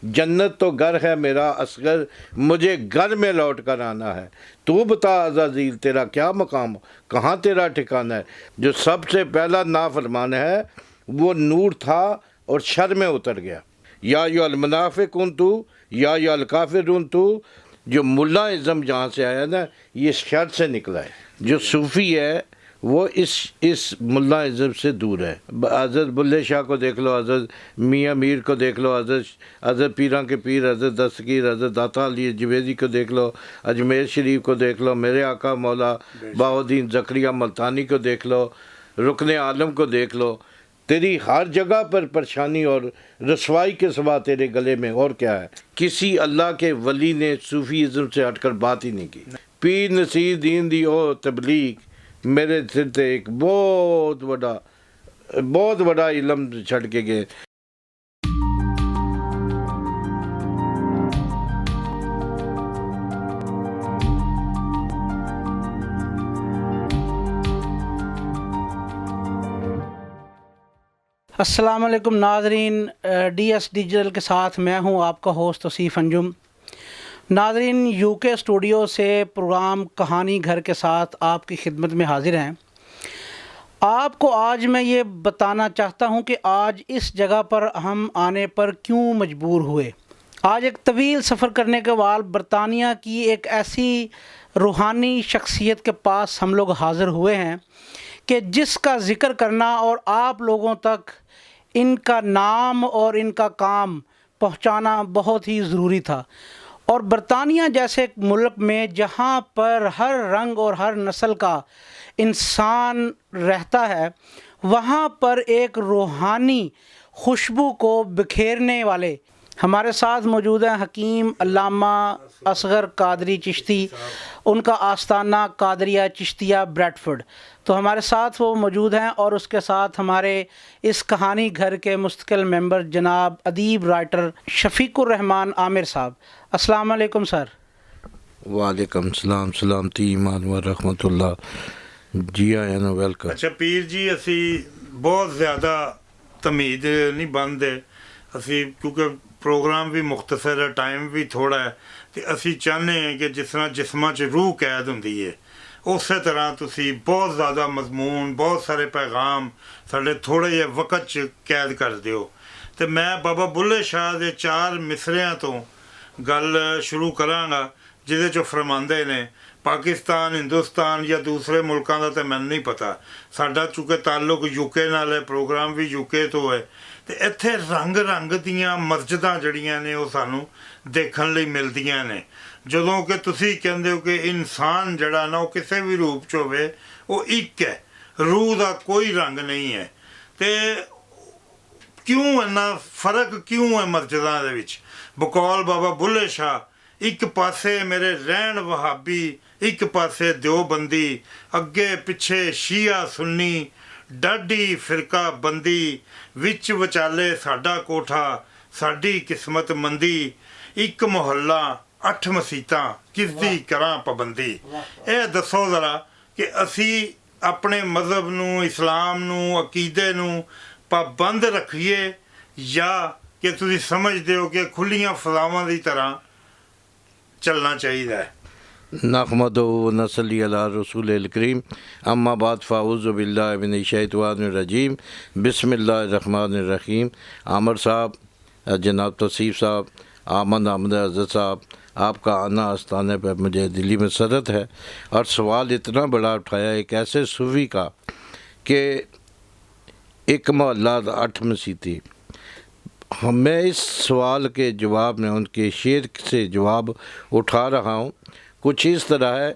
جنت تو گھر ہے میرا اصغر، مجھے گھر میں لوٹ کر آنا ہے، تو بتا عزازیل تیرا کیا مقام، کہاں تیرا ٹھکانہ ہے۔ جو سب سے پہلا نافرمان ہے وہ نور تھا اور شر میں اتر گیا۔ یا المنافقون تو، یا الکافرون تو، جو ملا ازم جہاں سے آیا نا یہ شر سے نکلا ہے۔ جو صوفی ہے وہ اس ملا ازم سے دور ہے۔ حضرت بلے شاہ کو دیکھ لو، حضرت میاں میر کو دیکھ لو، حضرت پیراں کے پیر حضرت دستگیر حضرت داتا علی جویزی کو دیکھ لو، اجمیر شریف کو دیکھ لو، میرے آقا مولا بہاؤالدین زکریا ملتانی کو دیکھ لو، رکن عالم کو دیکھ لو۔ تیری ہر جگہ پر پریشانی اور رسوائی کے سوا تیرے گلے میں اور کیا ہے؟ کسی اللہ کے ولی نے صوفی ازم سے ہٹ کر بات ہی نہیں کی۔ پیر نصیر دین دی او تبلیغ میرے سر تے ایک بہت بڑا علم چھڑ کے گئے۔ السلام علیکم ناظرین، ڈی ایس ڈیجیٹل کے ساتھ میں ہوں آپ کا ہوسٹ توصیف انجم۔ ناظرین، یو کے اسٹوڈیو سے پروگرام کہانی گھر کے ساتھ آپ کی خدمت میں حاضر ہیں۔ آپ کو آج میں یہ بتانا چاہتا ہوں کہ آج اس جگہ پر ہم آنے پر کیوں مجبور ہوئے۔ آج ایک طویل سفر کرنے کے بعد برطانیہ کی ایک ایسی روحانی شخصیت کے پاس ہم لوگ حاضر ہوئے ہیں کہ جس کا ذکر کرنا اور آپ لوگوں تک ان کا نام اور ان کا کام پہنچانا بہت ہی ضروری تھا۔ اور برطانیہ جیسے ایک ملک میں جہاں پر ہر رنگ اور ہر نسل کا انسان رہتا ہے، وہاں پر ایک روحانی خوشبو کو بکھیرنے والے ہمارے ساتھ موجود ہیں حکیم علامہ اصغر قادری چشتی، ان کا آستانہ قادریہ چشتیہ بریڈفورڈ۔ تو ہمارے ساتھ وہ موجود ہیں اور اس کے ساتھ ہمارے اس کہانی گھر کے مستقل ممبر جناب ادیب رائٹر شفیق الرحمان عامر صاحب۔ السلام علیکم سر۔ وعلیکم السلام، سلامتی ایمان و رحمت اللہ۔ جی آئین ویلکم۔ اچھا پیر جی، اسی بہت زیادہ تمید نہیں بنتے اسی، کیونکہ پروگرام بھی مختصر ہے، ٹائم بھی تھوڑا ہے، تو اسی چاہتے ہیں کہ جس طرح جسماں 'ਚ روح قید ہوندی ہے اسی طرح تسی بہت زیادہ مضمون، بہت سارے پیغام ساڈے تھوڑے جہے وقت 'ਚ قید کر دیو۔ تو میں بابا بلے شاہ دے 4 مصریاں تو گل شروع کراں گا جہدے 'چ فرماندے نے پاکستان، ہندوستان یا دوسرے ملکاں دا تو مینوں نہیں پتہ، ساڈا چونکہ تعلق یو کے نال ہے، پروگرام بھی یو کے تو ہے، تو اتنے رنگ رنگ دیاں مسجداں جڑیاں نے وہ سانوں دیکھن لئی ملدیاں نے۔ جدوں کہ تسی کہندے ہو کہ انسان جڑا نا وہ کسے بھی روپ 'چ ہوے وہ ایک ہے، روح دا کوئی رنگ نہیں ہے، تے کیوں اینا فرق کیوں ہے مسجداں دے وچ؟ بقول بابا بلے شاہ ایک پاسے میرے رہن وہابی، ایک پاسے دیوبندی، اگے پچھے شیعہ سنی، ڈاڈی فرقہ بندی، وچ وچالے ساڈا کوٹھا، ساڈی قسمت مندی، ایک محلہ 8 مسیتاں، کس دی کراں پابندی۔ اے دسو ذرا کہ اسی اپنے مذہب نو، اسلام نو، عقیدے نو پابند رکھیے یا کہ تسی سمجھدے ہو کہ کھلیاں فضاواں دی طرح چلنا چاہیے؟ نحمدہ و نصلی علی رسول الکریم، اما بعد فاعوذ باللہ من الشیطان الرجیم، بسم اللہ الرحمن الرحیم۔ عامر صاحب، جناب توصیف صاحب، احمد عزت صاحب، آپ کا آنا آستانے پہ مجھے دلی میں مسرت ہے، اور سوال اتنا بڑا اٹھایا ایک ایسے صوفی کا کہ ایک محلہ 8 مسیتی۔ میں اس سوال کے جواب میں ان کے شعر سے جواب اٹھا رہا ہوں، کچھ اس طرح ہے۔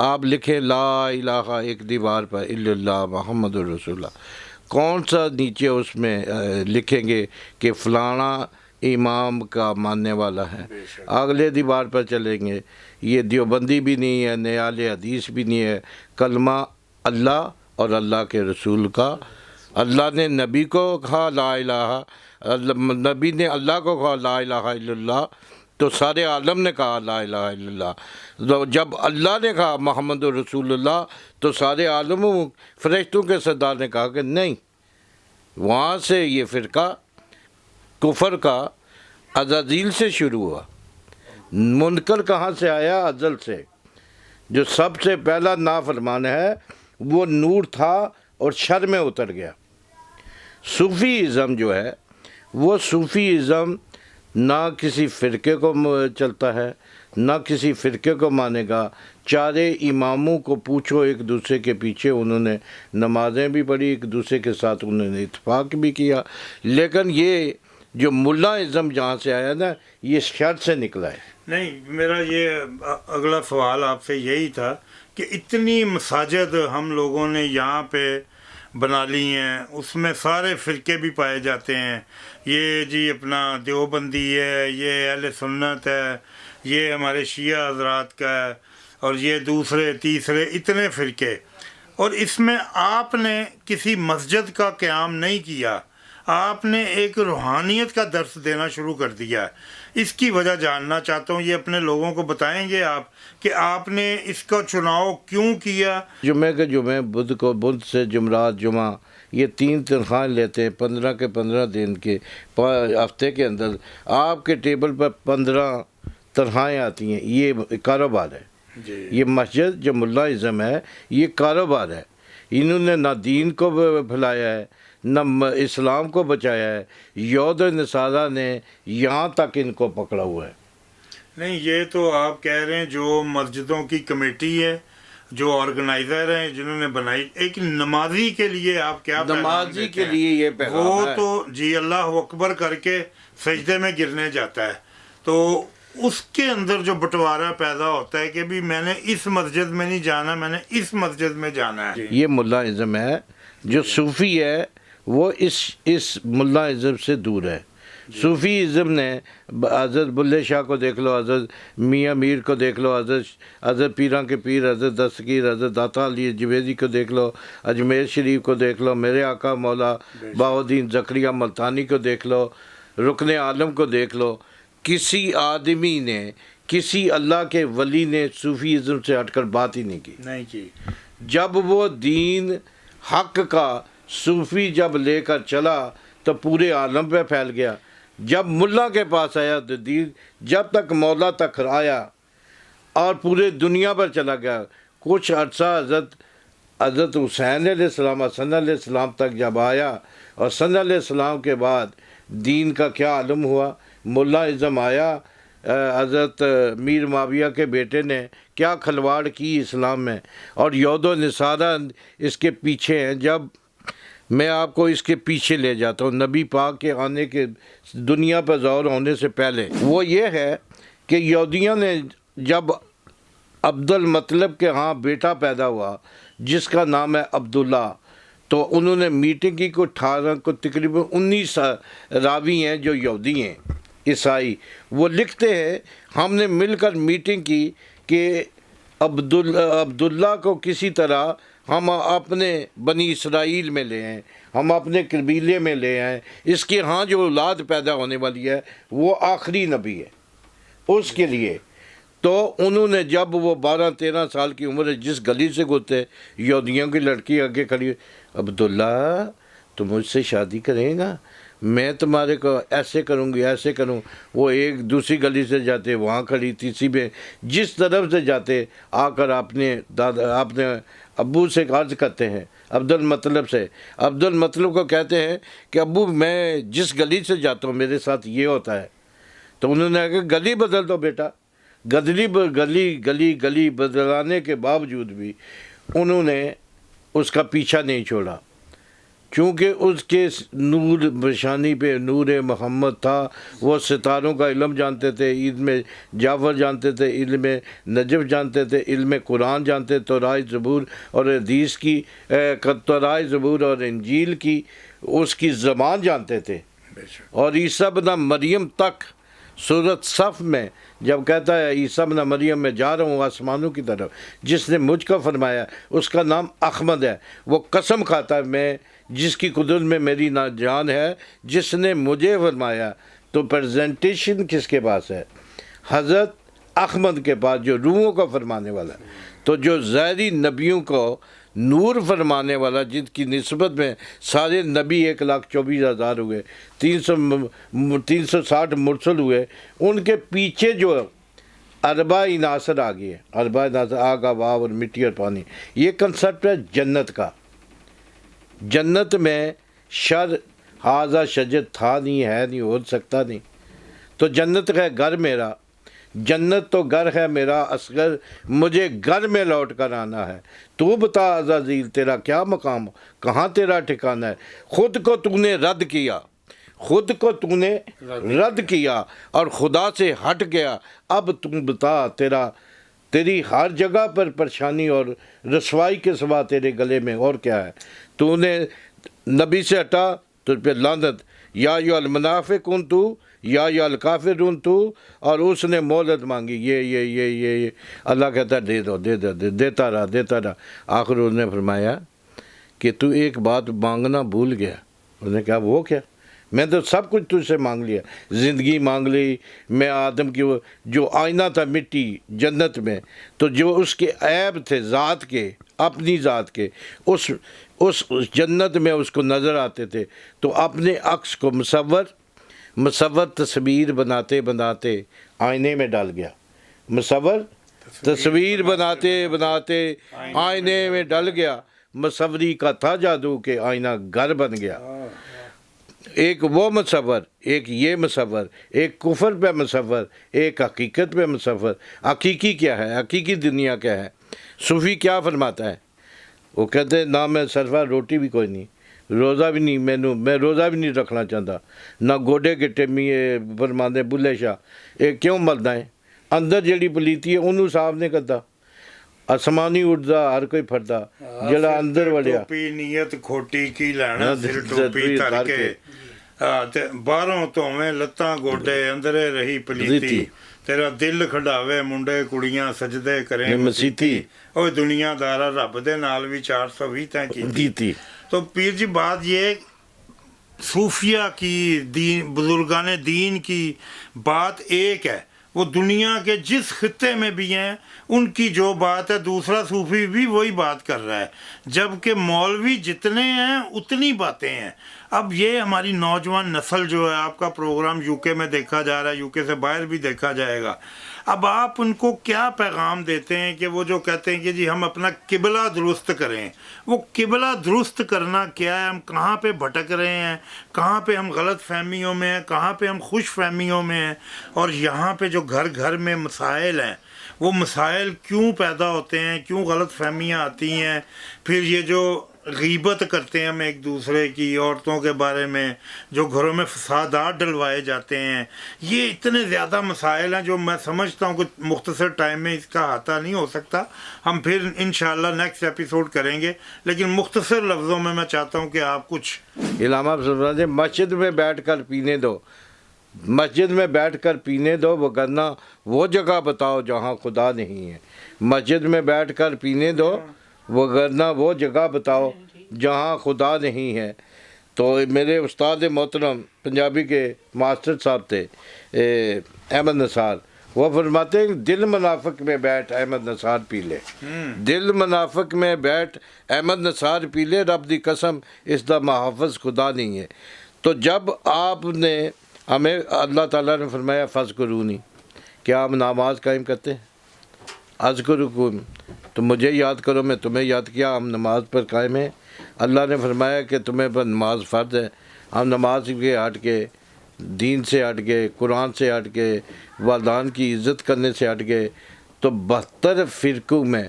آپ لکھیں لا الہ ایک دیوار پر الا اللہ محمد رسول اللہ، کون سا نیچے اس میں لکھیں گے کہ فلانا امام کا ماننے والا ہے؟ اگلے دیوار پر چلیں گے، یہ دیوبندی بھی نہیں ہے، نیال حدیث بھی نہیں ہے، کلمہ اللہ اور اللہ کے رسول کا۔ اللہ نے نبی کو کہا لا الہ، نبی نے اللہ کو کہا لا الہ الا اللہ، تو سارے عالم نے کہا لا الہ الا اللہ۔ جب اللہ نے کہا محمد رسول اللہ تو سارے عالم فرشتوں کے سردار نے کہا کہ نہیں۔ وہاں سے یہ فرقہ کفر کا عزازیل سے شروع ہوا. منکر کہاں سے آیا؟ ازل سے. جو سب سے پہلا نافرمان ہے وہ نور تھا اور شر میں اتر گیا. صوفی ازم جو ہے وہ صوفی ازم نہ کسی فرقے کو چلتا ہے نہ کسی فرقے کو مانے گا. چارے اماموں کو پوچھو ایک دوسرے کے پیچھے انہوں نے نمازیں بھی پڑھی, ایک دوسرے کے ساتھ انہوں نے اتفاق بھی کیا. لیکن یہ جو ملا ازم جہاں سے آیا نا یہ شر سے نکلا ہے. نہیں, میرا یہ اگلا سوال آپ سے یہی تھا کہ اتنی مساجد ہم لوگوں نے یہاں پہ بنا لی ہیں, اس میں سارے فرقے بھی پائے جاتے ہیں. یہ جی اپنا دیوبندی ہے, یہ اہل سنت ہے, یہ ہمارے شیعہ حضرات کا ہے, اور یہ دوسرے تیسرے اتنے فرقے, اور اس میں آپ نے کسی مسجد کا قیام نہیں کیا, آپ نے ایک روحانیت کا درس دینا شروع کر دیا. اس کی وجہ جاننا چاہتا ہوں, یہ اپنے لوگوں کو بتائیں گے آپ کہ آپ نے اس کا چناؤ کیوں کیا؟ جمعے کے جمعے, بدھ کو بدھ سے جمعرات جمعہ, یہ 3 تنخواہیں لیتے ہیں 15 کے 15 دن کے ہفتے کے اندر. آپ کے ٹیبل پر 15 تنخواہیں آتی ہیں. یہ کاروبار ہے. یہ مسجد جو ملا ازم ہے یہ کاروبار ہے. انہوں نے نہ دین کو پھیلایا ہے نہ اسلام کو بچایا ہے. یہود و نصارہ نے یہاں تک ان کو پکڑا ہوا ہے. نہیں, یہ تو آپ کہہ رہے ہیں جو مسجدوں کی کمیٹی ہے, جو آرگنائزر ہیں جنہوں نے بنائی. ایک نمازی کے لیے آپ کیا نمازی کے لیے یہ پیغام وہ ہے. تو جی اللہ اکبر کر کے سجدے میں گرنے جاتا ہے, تو اس کے اندر جو بٹوارہ پیدا ہوتا ہے کہ بھی میں نے اس مسجد میں نہیں جانا, میں نے اس مسجد میں جانا ہے. یہ ملا ازم ہے. جو صوفی ہے وہ اس ملا ازم سے دور ہے. صوفی ازم نے حضرت بلے شاہ کو دیکھ لو, حضرت میاں میر کو دیکھ لو, حضرت پیراں کے پیر حضرت دستگیر حضرت داتا علی جویزی کو دیکھ لو, اجمیر شریف کو دیکھ لو, میرے آقا مولا بہاؤالدین زکریا ملتانی کو دیکھ لو, رکن عالم کو دیکھ لو. کسی آدمی نے, کسی اللہ کے ولی نے صوفی ازم سے ہٹ کر بات ہی نہیں کی. جب وہ دین حق کا صوفی جب لے کر چلا تو پورے عالم پہ پھیل گیا. جب ملا کے پاس آیا تو دین جب تک مولا تک آیا اور پورے دنیا پر چلا گیا. کچھ عرصہ حضرت حسین علیہ السلام حسن علیہ السلام تک جب آیا, اور حسن علیہ السلام کے بعد دین کا کیا عالم ہوا. ملا ازم آیا, حضرت میر معاویہ کے بیٹے نے کیا کھلواڑ کی اسلام میں, اور یہود و نصارہ اس کے پیچھے ہیں. جب میں آپ کو اس کے پیچھے لے جاتا ہوں نبی پاک کے آنے کے دنیا پر ظہور ہونے سے پہلے, وہ یہ ہے کہ یہودیوں نے جب عبد المطلب کے ہاں بیٹا پیدا ہوا جس کا نام ہے عبداللہ, تو انہوں نے میٹنگ کی. کو 18 کو تقریباً 19 راوی ہیں جو یہودی ہیں عیسائی, وہ لکھتے ہیں ہم نے مل کر میٹنگ کی کہ عبداللہ کو کسی طرح ہم اپنے بنی اسرائیل میں لے آئیں, ہم اپنے قبیلے میں لے آئیں. اس کے ہاں جو اولاد پیدا ہونے والی ہے وہ آخری نبی ہے اس کے لیے. تو انہوں نے جب وہ 12-13 سال کی عمر ہے, جس گلی سے گزرتے یہودیوں کی لڑکی آگے کھڑی, عبداللہ تو مجھ سے شادی کریں گا, میں تمہارے کو ایسے کروں گی ایسے کروں. وہ ایک دوسری گلی سے جاتے وہاں کھڑی, تیسری میں جس طرف سے جاتے آ کر اپنے ابو سے عرض کرتے ہیں عبد المطلب سے. عبد المطلب کو کہتے ہیں کہ ابو میں جس گلی سے جاتا ہوں میرے ساتھ یہ ہوتا ہے. تو انہوں نے کہا گلی بدل دو بیٹا. گلی بدلانے کے باوجود بھی انہوں نے اس کا پیچھا نہیں چھوڑا, چونکہ اس کے نور بشانی پہ نور محمد تھا. وہ ستاروں کا علم جانتے تھے, علم جعفر جانتے تھے, علم نجف جانتے تھے, علم قرآن جانتے, تورات زبور اور حدیث کی, تورات زبور اور انجیل کی اس کی زبان جانتے تھے. اور عیسیٰ ابن مریم تک سورۃ صف میں جب کہتا ہے عیسیٰ ابن مریم میں جا رہا ہوں آسمانوں کی طرف, جس نے مجھ کو فرمایا اس کا نام احمد ہے. وہ قسم کھاتا ہے میں جس کی قدرت میں میری جان ہے, جس نے مجھے فرمایا. تو پریزنٹیشن کس کے پاس ہے؟ حضرت احمد کے پاس, جو روحوں کا فرمانے والا ہے. تو جو ظاہری نبیوں کو نور فرمانے والا جن کی نسبت میں سارے نبی 1,24,000 ہوئے، 360 مرسل ہوئے، ان کے پیچھے جو اربع عناصر آ گئے، اربع عناصر آگ ہوا اور مٹی اور پانی، یہ کنسپٹ ہے جنت کا۔ جنت میں شر حاضہ شجر تھا نہیں، ہے نہیں، ہو سکتا نہیں۔ تو جنت ہے گھر میرا، جنت تو گھر ہے میرا اصغر، مجھے گھر میں لوٹ کر آنا ہے۔ تو بتا عزازیل تیرا کیا مقام، کہاں تیرا ٹھکانہ ہے؟ خود کو تو نے رد کیا، خود کو تو نے رد کیا اور خدا سے ہٹ گیا، اب تم بتا تیری ہر جگہ پر پریشانی اور رسوائی کے سوا تیرے گلے میں اور کیا ہے؟ تو نے نبی سے ہٹا تو پہ لعنت، یا المنافقون تو، یا الکافرون تو، اور اس نے مہلت مانگی، یہ اللہ کہتا ہے دے دو، دیتا رہا۔ آخر اس نے فرمایا کہ تو ایک بات مانگنا بھول گیا۔ اس نے کہا وہ کیا؟ میں تو سب کچھ تجھ سے مانگ لیا، زندگی مانگ لی، میں آدم کی جو آئینہ تھا مٹی جنت میں، تو جو اس کے عیب تھے ذات کے، اپنی ذات کے، اس جنت میں اس کو نظر آتے تھے، تو اپنے عکس کو مصور تصویر بناتے بناتے آئینے میں ڈال گیا، مصور تصویر بناتے آئینے میں ڈل گیا، مصوری کا تھا جادو کہ آئینہ گھر بن گیا۔ ایک وہ مصور، ایک یہ مصور، ایک کفر پہ مصور، ایک حقیقت پہ مصور۔ حقیقی کیا ہے؟ حقیقی دنیا کیا ہے؟ صوفی کیا فرماتا ہے؟ وہ کہتے ہیں نہ میں صرفہ روٹی بھی کوئی نہیں، روزہ بھی نہیں، میں روزہ بھی نہیں رکھنا چاہتا، نہ گوڈے کے ٹیمی فرماندے بلے شاہ، یہ کیوں مردا ہے؟ اندر جڑی پلیتی ہے انہوں صاف نہیں کرتا، آسمانی اٹھدا ہر کوئی پھردا، جڑا اندر وڑیا ٹوپی نیت کھوٹی کی لینا، سر ٹوپی تر کے باہروں توویں لتاں گوڈے، اندرے رہی پلیتی، تیرا دل کھڈاوے منڈے کڑیاں سجدے کریں مسیتی، اوہ دنیا دارا رب دے نال بھی 420 تیں کیتی۔ تو پیر جی بات یہ صوفیہ کی، بزرگان دین کی بات ایک ہے، وہ دنیا کے جس خطے میں بھی ہیں ان کی جو بات ہے دوسرا صوفی بھی وہی بات کر رہا ہے، جبکہ مولوی جتنے ہیں اتنی باتیں ہیں۔ اب یہ ہماری نوجوان نسل جو ہے، آپ کا پروگرام یو کے میں دیکھا جا رہا ہے، یو کے سے باہر بھی دیکھا جائے گا، اب آپ ان کو کیا پیغام دیتے ہیں کہ وہ جو کہتے ہیں کہ جی ہم اپنا قبلہ درست کریں، وہ قبلہ درست کرنا کیا ہے؟ ہم کہاں پہ بھٹک رہے ہیں، کہاں پہ ہم غلط فہمیوں میں ہیں، کہاں پہ ہم خوش فہمیوں میں ہیں، اور یہاں پہ جو گھر گھر میں مسائل ہیں، وہ مسائل کیوں پیدا ہوتے ہیں، کیوں غلط فہمیاں آتی ہیں؟ پھر یہ جو غیبت کرتے ہیں ہم ایک دوسرے کی، عورتوں کے بارے میں جو گھروں میں فسادات ڈلوائے جاتے ہیں، یہ اتنے زیادہ مسائل ہیں جو میں سمجھتا ہوں کہ مختصر ٹائم میں اس کا احاطہ نہیں ہو سکتا۔ ہم پھر انشاءاللہ نیکسٹ ایپیسوڈ کریں گے، لیکن مختصر لفظوں میں میں چاہتا ہوں کہ آپ کچھ علامہ صاحب مسجد میں بیٹھ کر پینے دو، مسجد میں بیٹھ کر پینے دو، وگرنہ وہ جگہ بتاؤ جہاں خدا نہیں ہے۔ مسجد میں بیٹھ کر پینے دو، وگرنہ وہ جگہ بتاؤ جہاں خدا نہیں ہے۔ تو میرے استاد محترم پنجابی کے ماسٹر صاحب تھے احمد نثار، وہ فرماتے ہیں دل منافق میں بیٹھ احمد نثار پی لے، دل منافق میں بیٹھ احمد نثار پی لے، رب دی قسم اس دا محافظ خدا نہیں ہے۔ تو جب آپ نے ہمیں اللہ تعالیٰ نے فرمایا فذکرونی، کیا ہم نماز قائم کرتے ہیں؟ اذکرکم، تو مجھے یاد کرو میں تمہیں یاد کیا، ہم نماز پر قائم ہیں۔ اللہ نے فرمایا کہ تمہیں پر نماز فرض ہے، ہم نماز کے ہٹ کے، دین سے ہٹ کے، قرآن سے ہٹ کے، والدان کی عزت کرنے سے ہٹ کے، تو 72 فرقوں میں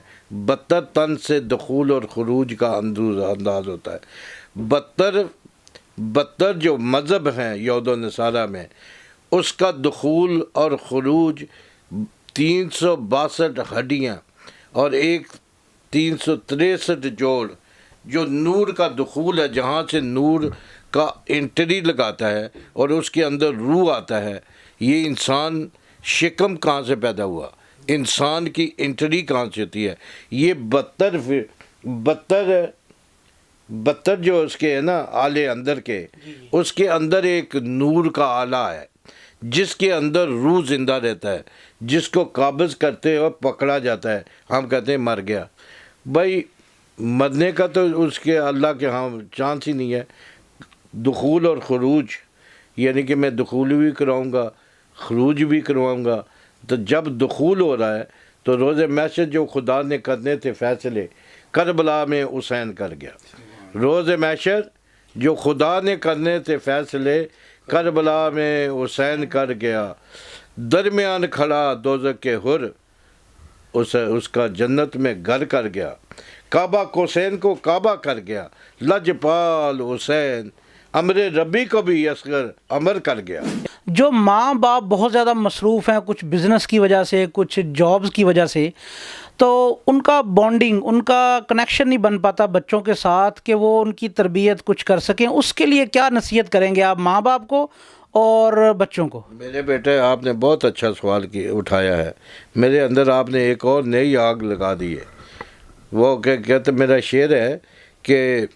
72 تن سے دخول اور خروج کا انداز ہوتا ہے۔ 72 جو مذہب ہیں یہود و نصارہ میں، اس کا دخول اور خروج 362 ہڈیاں اور ایک 363 جوڑ، جو نور کا دخول ہے، جہاں سے نور کا انٹری لگاتا ہے اور اس کے اندر روح آتا ہے۔ یہ انسان شکم کہاں سے پیدا ہوا، انسان کی انٹری کہاں سے ہوتی ہے؟ یہ 72 جو اس کے ہے نا آلے اندر کے، اس کے اندر ایک نور کا آلہ ہے جس کے اندر روح زندہ رہتا ہے، جس کو قابض کرتے اور پکڑا جاتا ہے، ہم کہتے ہیں مر گیا۔ بھائی مرنے کا تو اس کے اللہ کے ہاں چانس ہی نہیں ہے. دخول اور خروج، یعنی کہ میں دخول بھی کراؤں گا، خروج بھی کرواؤں گا. تو جب دخول ہو رہا ہے تو روز محشر جو خدا نے کرنے تھے فیصلے، کربلا میں حسین کر گیا. روز محشر جو خدا نے کرنے تھے فیصلے، کربلا میں حسین کر گیا. درمیان کھڑا دوزخ کے حر، اس کا جنت میں گھر کر گیا. کعبہ حسین کو کعبہ کر گیا. لجپال حسین امر ربی کو بھی اصغر امر کر گیا. جو ماں باپ بہت زیادہ مصروف ہیں، کچھ بزنس کی وجہ سے، کچھ جابز کی وجہ سے، تو ان کا بانڈنگ، ان کا کنیکشن نہیں بن پاتا بچوں کے ساتھ کہ وہ ان کی تربیت کچھ کر سکیں. اس کے لیے کیا نصیحت کریں گے آپ ماں باپ کو اور بچوں کو؟ میرے بیٹے، آپ نے بہت اچھا سوال اٹھایا ہے. میرے اندر آپ نے ایک اور نئی آگ لگا دی ہے. وہ کہتے میرا شعر ہے کہ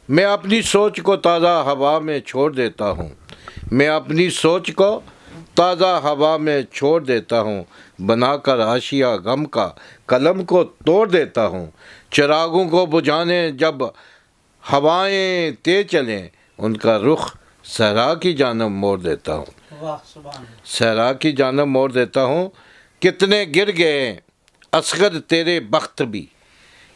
میں اپنی سوچ کو تازہ ہوا میں چھوڑ دیتا ہوں، میں اپنی سوچ کو تازہ ہوا میں چھوڑ دیتا ہوں، بنا کر حاشیہ غم کا قلم کو توڑ دیتا ہوں. چراغوں کو بجھانے جب ہوائیں تیز چلیں، ان کا رخ صحرا کی جانب موڑ دیتا ہوں. واہ سبحان اللہ. صحرا کی جانب موڑ دیتا ہوں. کتنے گر گئے اصغر تیرے بخت بھی،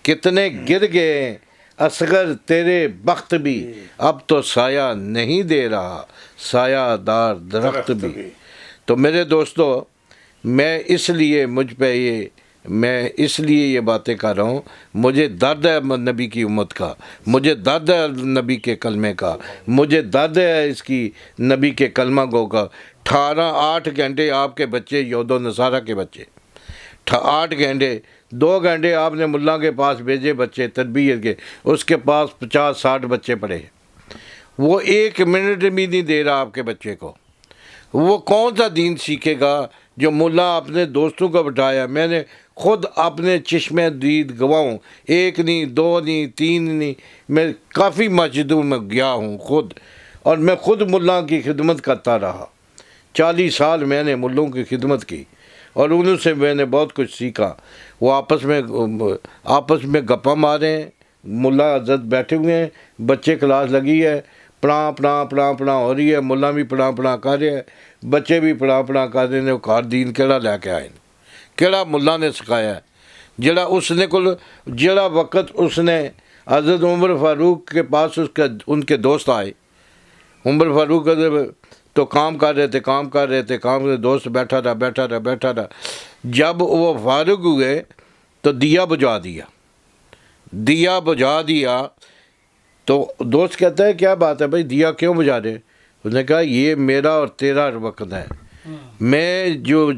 کتنے گر گئے اصغر تیرے بخت بھی، اب تو سایہ نہیں دے رہا سایہ دار درخت بھی. تو میرے دوستو، میں اس لیے یہ باتیں کر رہا ہوں. مجھے درد ہے نبی کی امت کا، مجھے درد ہے نبی کے کلمے کا، مجھے درد ہے اس کی نبی کے کلمہ گو کا. 8 گھنٹے آپ کے بچے، یہود و نصارہ کے بچے، 8 گھنٹے، 2 گھنٹے آپ نے ملا کے پاس بھیجے بچے تربیت کے، اس کے پاس 50-60 بچے پڑے. وہ 1 منٹ بھی نہیں دے رہا آپ کے بچے کو. وہ کون سا دین سیکھے گا جو ملا اپنے دوستوں کو بٹھایا؟ میں نے خود اپنے چشمے دید گواہوں، 1 نہیں، 2 نہیں، 3 نہیں، میں کافی مسجدوں میں گیا ہوں خود، اور میں خود ملا کی خدمت کرتا رہا. 40 سال میں نے ملوں کی خدمت کی، اور انہوں سے میں نے بہت کچھ سیکھا. وہ آپس میں گپا مارے ہیں، ملا حضرت بیٹھے ہوئے ہیں، بچے کلاس لگی ہے، پڑھا ہو رہی ہے، ملا بھی پڑھا کر رہے ہیں، بچے بھی پڑھا کر رہے ہیں. گھر دین کیڑا لے کے آئے، کیڑا ملا نے سکھایا ہے؟ جڑا وقت اس نے حضرت عمر فاروق کے پاس ان کے دوست آئے. عمر فاروق تو کام کر رہے تھے، دوست بیٹھا رہا. جب وہ فارغ ہوئے تو دیا بجھا دیا تو دوست کہتا ہے کیا بات ہے بھائی، دیا کیوں بجھا رہے؟ اس نے کہا یہ میرا اور تیرا وقت ہے. میں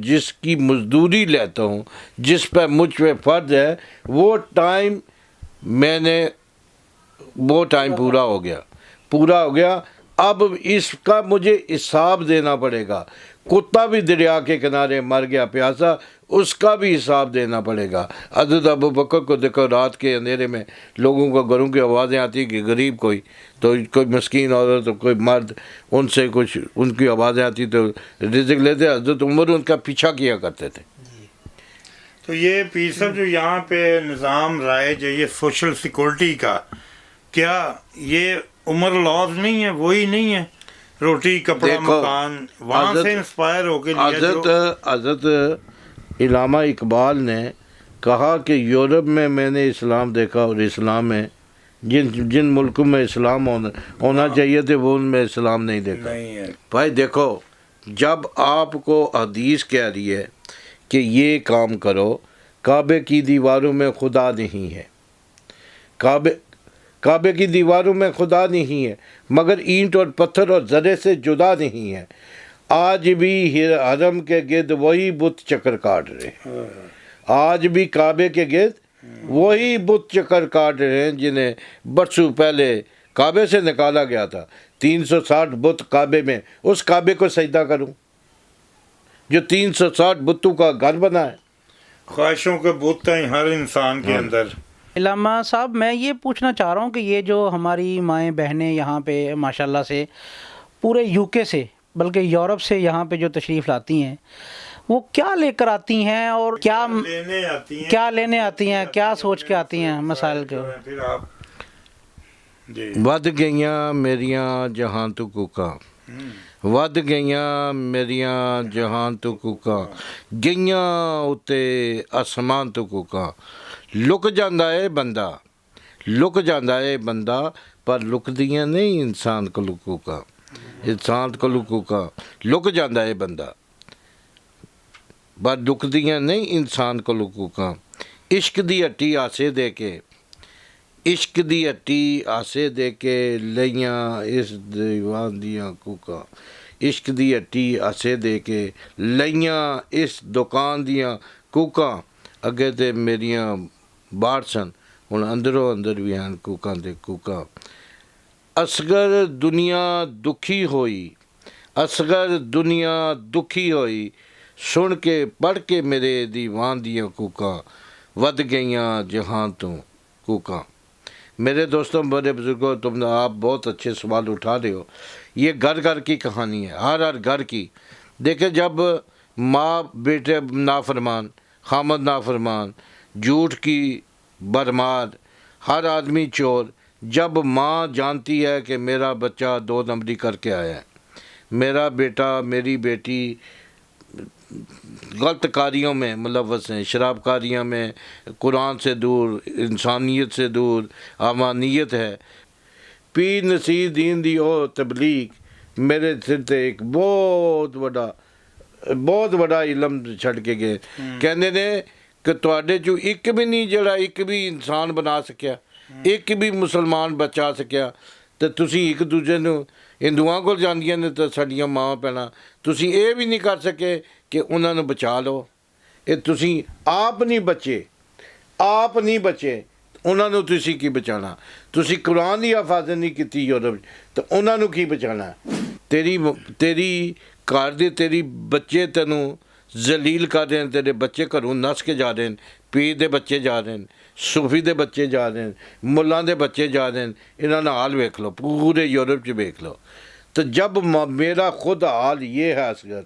جس کی مزدوری لیتا ہوں، جس پہ مجھ پہ فرض ہے، وہ ٹائم پورا ہو گیا. اب اس کا مجھے حساب دینا پڑے گا. کتا بھی دریا کے کنارے مر گیا پیاسا، اس کا بھی حساب دینا پڑے گا. حضرت ابو بکر کو دیکھو، رات کے اندھیرے میں لوگوں کو گھروں کی آوازیں آتی کہ غریب کوئی مسکین عورت، کوئی مرد، ان سے کچھ ان کی آوازیں آتی تو رزق لیتے. حضرت عمر ان کا پیچھا کیا کرتے تھے. تو یہ پیر صاحب جو یہاں پہ نظام رائج ہے یہ سوشل سیکورٹی کا، کیا یہ عمر لاز نہیں ہے؟ وہی نہیں ہے؟ روٹی کپڑا مکان وہاں سے انسپائر ہو کے حضرت علامہ اقبال نے کہا کہ یورپ میں نے اسلام دیکھا، اور اسلام میں جن ملکوں میں اسلام ہونا چاہیے تھے وہ ان میں اسلام نہیں دیکھا. بھائی دیکھو، جب آپ کو حدیث کہہ رہی ہے کہ یہ کام کرو، کعبے کی دیواروں میں خدا نہیں ہے، کعبے کی دیواروں میں خدا نہیں ہے، مگر اینٹ اور پتھر اور زرے سے جدا نہیں ہے. آج بھی حرم کے گرد وہی بت چکر کاٹ رہے ہیں، آج بھی کعبے کے گرد وہی بت چکر کاٹ رہے ہیں جنہیں برسوں پہلے کعبے سے نکالا گیا تھا. 360 بت کعبے میں، اس کعبے کو سجدہ کروں جو 360 بتوں کا گھر بنا ہے. خواہشوں کے بت ہیں ہر انسان کے اندر. علامہ صاحب، میں یہ پوچھنا چاہ رہا ہوں کہ یہ جو ہماری مائیں بہنیں یہاں پہ ماشاءاللہ سے پورے UK سے، بلکہ یورپ سے یہاں پہ جو تشریف لاتی ہیں، وہ کیا لے کر آتی ہیں اور کیا لینے آتی ہیں، کیا لینے آتی ہیں، کیا سوچ کے آتی ہیں مسائل کے؟ پھر آپ جی ود گئیاں میریاں جہاں تو کوکا، ود گئیاں میریاں جہان تو کوکا، گئیاں اتے آسمان تو کوکا، لک جاندا ہے بندہ، لک جاندا ہے بندہ، پر لکدیاں نہیں انسان کو کوکا، انسان کو کوکا، لک جاندا ہے بندہ پر لکدیاں نہیں انسان کو کوکا، عشق دی ہٹی آسے دے کے، عشق دی ہٹی آسے دے کے لئیاں اس دیوان دیاں کوکا، عشق دی ہٹی آسے دے کے لئیاں اس دکان دیاں کوکا، اگے تے میریاں باہر سن ہن اندروں اندر بھی ہیں کوکاں دے کوکا، اصغر دنیا دکھی ہوئی، اصغر دنیا دکھی ہوئی، سن کے پڑھ کے میرے دیوان دیاں کوکا، ود گئیاں جہاں تو کوکا۔ میرے دوستوں، بڑے بزرگوں، آپ بہت اچھے سوال اٹھا رہے ہو، یہ گھر گھر کی کہانی ہے، ہر ہر گھر کی۔ دیکھیں جب ماں بیٹے نافرمان، خامد نافرمان، جھوٹ کی برمار، ہر آدمی چور، جب ماں جانتی ہے کہ میرا بچہ 2 نمبری کر کے آیا ہے، میرا بیٹا میری بیٹی غلط کاریوں میں ملوث ہیں، شراب کاریوں میں، قرآن سے دور، انسانیت سے دور، امانیت ہے، پیر نصیر دین دی او تبلیغ میرے سر تے ایک بہت بڑا علم چھڑ کے گئے، کہندے نے کہ تواڈے چوں ایک بھی نہیں جڑا ایک بھی انسان بنا سکیا، ایک بھی مسلمان بچا سکیا، تے تسی ایک دوجے نوں ہندوؤں کول جاندیاں نے تے ساڈیاں ماں بھੈਣਾں، تسی اے بھی نہیں کر سکے کہ انہاں نوں بچا لو، اے تسی آپ نہیں بچے، انہاں نوں تسی کی بچانا، تسی قرآن دی حفاظت نہیں کیتی یورپ، تو انہاں نوں کی بچانا؟ تیری گھر دے تیری بچے تینوں ذلیل کر رہے ہیں، تیرے بچے گھروں نس کے جا رہے ہیں، پیر دے بچے جا رہے ہیں، صوفی دے بچے جا رہے ہیں، ملاں دے بچے جا رہے ہیں، انہاں دا حال ویکھ لو، پورے یورپ چ ویکھ لو۔ تو جب میرا خود حال یہ ہے اصغر،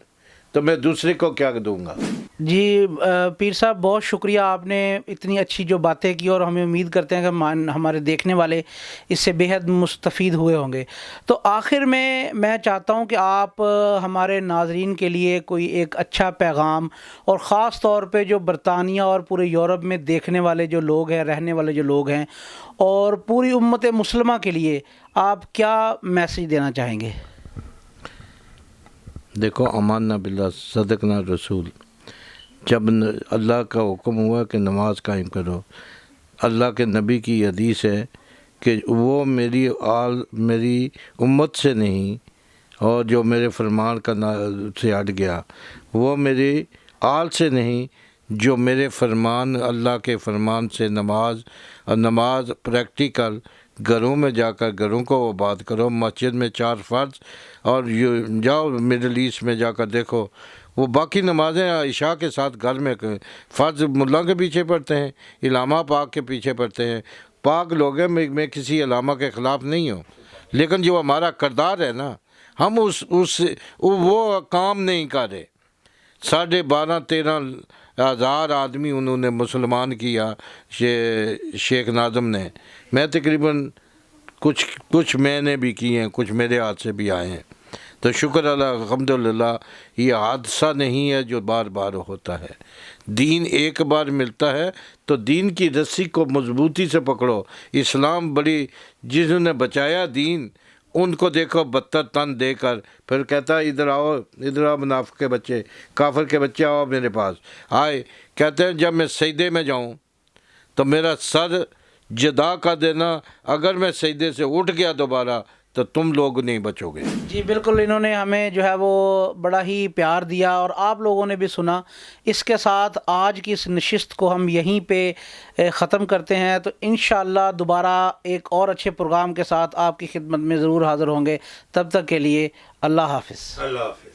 تو میں دوسرے کو کیا دوں گا؟ جی پیر صاحب بہت شکریہ، آپ نے اتنی اچھی جو باتیں کی، اور ہمیں امید کرتے ہیں کہ ہمارے دیکھنے والے اس سے بے حد مستفید ہوئے ہوں گے۔ تو آخر میں چاہتا ہوں کہ آپ ہمارے ناظرین کے لیے کوئی ایک اچھا پیغام، اور خاص طور پہ جو برطانیہ اور پورے یورپ میں دیکھنے والے جو لوگ ہیں، رہنے والے جو لوگ ہیں، اور پوری امت مسلمہ کے لیے آپ کیا میسیج دینا چاہیں گے؟ دیکھو، اماننا باللہ صدقنا رسول، جب اللہ کا حکم ہوا کہ نماز قائم کرو، اللہ کے نبی کی حدیث ہے کہ وہ میری امت سے نہیں، اور جو میرے فرمان کا سے ہٹ گیا، وہ میری آل سے نہیں، جو میرے فرمان، اللہ کے فرمان سے نماز پریکٹیکل گھروں میں جا کر گھروں کو آباد کرو، مسجد میں 4 فرض، اور جاؤ مڈل ایسٹ میں جا کر دیکھو، وہ باقی نمازیں عشاء کے ساتھ گھر میں فرض ملا کے پیچھے پڑھتے ہیں، علامہ پاک کے پیچھے پڑھتے ہیں، پاک لوگ ہیں، میں کسی علامہ کے خلاف نہیں ہوں، لیکن جو ہمارا کردار ہے نا، ہم وہ کام نہیں کر رہے۔ 12-13 ہزار آدمی انہوں نے مسلمان کیا شیخ ناظم نے، میں تقریباً کچھ میں نے بھی کیے ہیں، کچھ میرے ہاتھ سے بھی آئے ہیں، تو شکر اللہ، الحمدللہ، یہ حادثہ نہیں ہے جو بار بار ہوتا ہے۔ دین ایک بار ملتا ہے تو دین کی رسی کو مضبوطی سے پکڑو۔ اسلام بڑی، جنہوں نے بچایا دین، ان کو دیکھو بدتر تن دے کر پھر کہتا ہے ادھر آؤ منافق کے بچے، کافر کے بچے آؤ میرے پاس آئے، کہتے ہیں جب میں سجدے میں جاؤں تو میرا سر جدا کر دینا، اگر میں سجدے سے اٹھ گیا دوبارہ تو تم لوگ نہیں بچو گے۔ جی بالکل، انہوں نے ہمیں جو ہے وہ بڑا ہی پیار دیا، اور آپ لوگوں نے بھی سنا۔ اس کے ساتھ آج کی اس نشست کو ہم یہیں پہ ختم کرتے ہیں، تو انشاءاللہ دوبارہ ایک اور اچھے پروگرام کے ساتھ آپ کی خدمت میں ضرور حاضر ہوں گے۔ تب تک کے لیے اللہ حافظ۔ اللہ حافظ۔